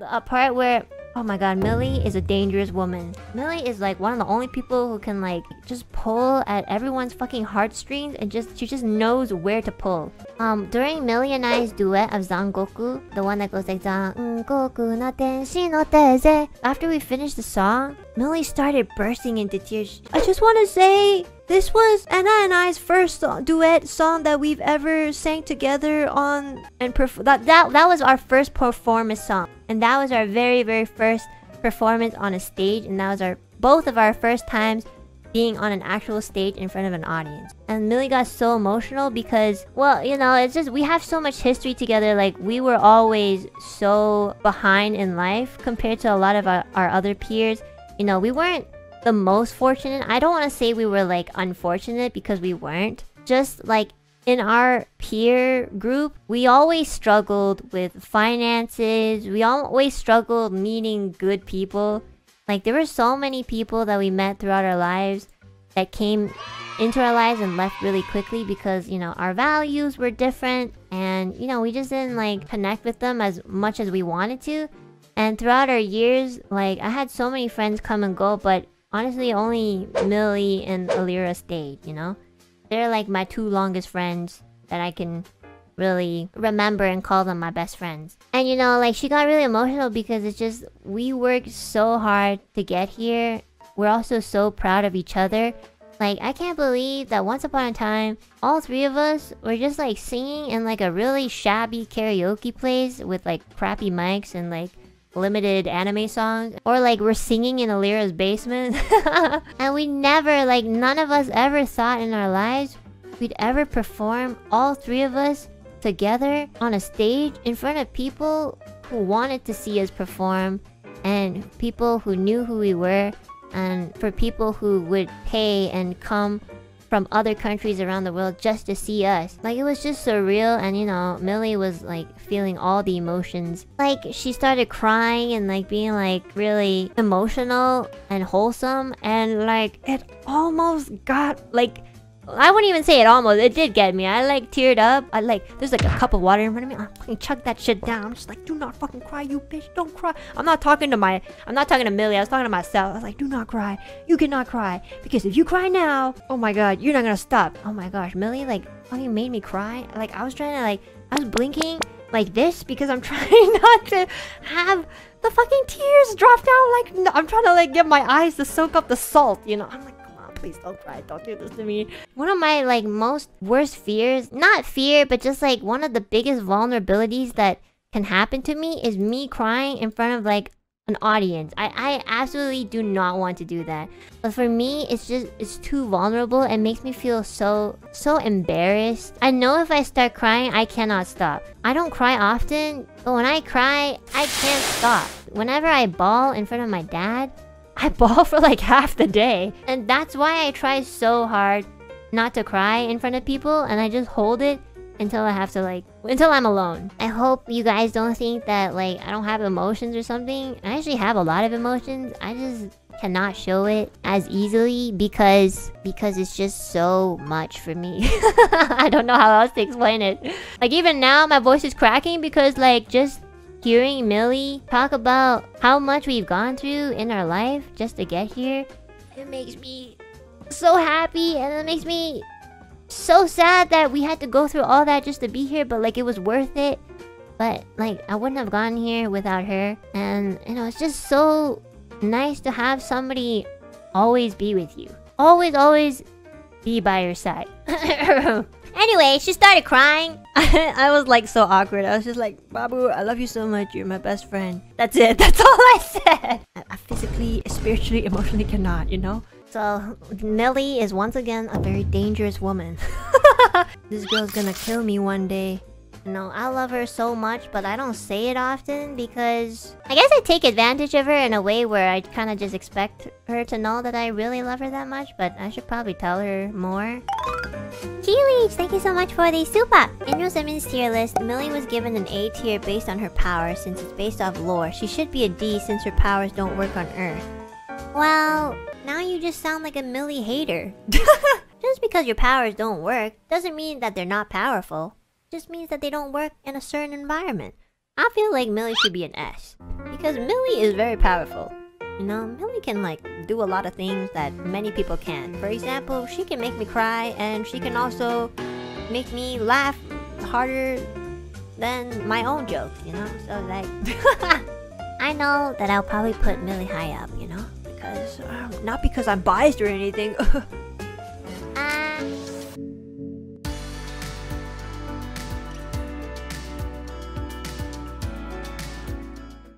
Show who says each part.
Speaker 1: a part where, oh my god, Millie is a dangerous woman. Millie is like one of the only people who can like just pull at everyone's fucking heartstrings and she just knows where to pull. During Millie and I's duet of Zangoku, the one that goes like Zangoku no tenshi no teze, after we finished the song, Millie started bursting into tears. I just want to say, this was Enna and I's first duet song that we've ever sang together on and that was our first performance song, and that was our very first performance on a stage, and that was both of our first times being on an actual stage in front of an audience. And Millie got so emotional because, well, you know, it's just we have so much history together. Like, we were always so behind in life compared to a lot of our other peers. You know, we weren't the most fortunate. I don't want to say we were like unfortunate, because we weren't. Just like in our peer group, we always struggled with finances. We always struggled meeting good people. Like, there were so many people that we met throughout our lives that came into our lives and left really quickly because, you know, our values were different, and, you know, we just didn't like connect with them as much as we wanted to. And throughout our years, like, I had so many friends come and go, but honestly, only Millie and Alira stayed, you know? They're like my two longest friends that I can really remember and call them my best friends. And you know, like, she got really emotional because it's just, we worked so hard to get here. We're also so proud of each other. Like, I can't believe that once upon a time, all three of us were just like singing in like a really shabby karaoke place with like crappy mics and like limited anime songs, or like we're singing in Alira's basement. And we never, like, none of us ever thought in our lives we'd ever perform, all three of us together on a stage in front of people who wanted to see us perform, and people who knew who we were, and for people who would pay and come from other countries around the world just to see us. Like, it was just surreal. And you know, Millie was like feeling all the emotions. Like, she started crying and like being like really emotional and wholesome, and like it almost got like, I wouldn't even say it almost, it did get me. I like teared up. I like, there's like a cup of water in front of me. I fucking chugged that shit down. I'm just like, do not fucking cry, you bitch, don't cry. I'm not talking to Millie, I was talking to myself. I was like, do not cry, you cannot cry, because if you cry now, oh my god, you're not gonna stop. Oh my gosh, Millie like fucking made me cry. Like, I was trying to like, I was blinking like this because I'm trying not to have the fucking tears drop down. Like, no, I'm trying to like get my eyes to soak up the salt, you know. I'm like, please don't cry, don't do this to me. One of my like most worst fears, not fear, but just like one of the biggest vulnerabilities that can happen to me is me crying in front of like an audience. I absolutely do not want to do that. But for me, it's just, it's too vulnerable and makes me feel so embarrassed. I know if I start crying, I cannot stop. I don't cry often, but when I cry, I can't stop. Whenever I bawl in front of my dad, I bawl for like half the day. And that's why I try so hard not to cry in front of people, and I just hold it until I have to like, until I'm alone. I hope you guys don't think that like I don't have emotions or something. I actually have a lot of emotions. I just cannot show it as easily because it's just so much for me. I don't know how else to explain it. Like, even now my voice is cracking because like just hearing Millie talk about how much we've gone through in our life just to get here, it makes me so happy, and it makes me so sad that we had to go through all that just to be here, but like it was worth it. But like, I wouldn't have gotten here without her, and you know, it's just so nice to have somebody always be with you. Always be by your side. Anyway, she started crying. I was like so awkward. I was just like, Babu, I love you so much. You're my best friend. That's it. That's all I said. I physically, spiritually, emotionally cannot, you know? So, Millie is once again a very dangerous woman. This girl's gonna kill me one day. No, I love her so much, but I don't say it often because I guess I take advantage of her in a way where I kind of just expect her to know that I really love her that much, but I should probably tell her more. Keelage, thank you so much for the super! In Yosemin's tier list, Millie was given an A tier based on her powers since it's based off lore. She should be a D since her powers don't work on Earth. Well, now you just sound like a Millie hater. Just because your powers don't work doesn't mean that they're not powerful. Just means that they don't work in a certain environment. I feel like Millie should be an S. Because Millie is very powerful. You know, Millie can like do a lot of things that many people can't. For example, she can make me cry and she can also make me laugh harder than my own jokes, you know? So like... I know that I'll probably put Millie high up, you know? Because... not because I'm biased or anything.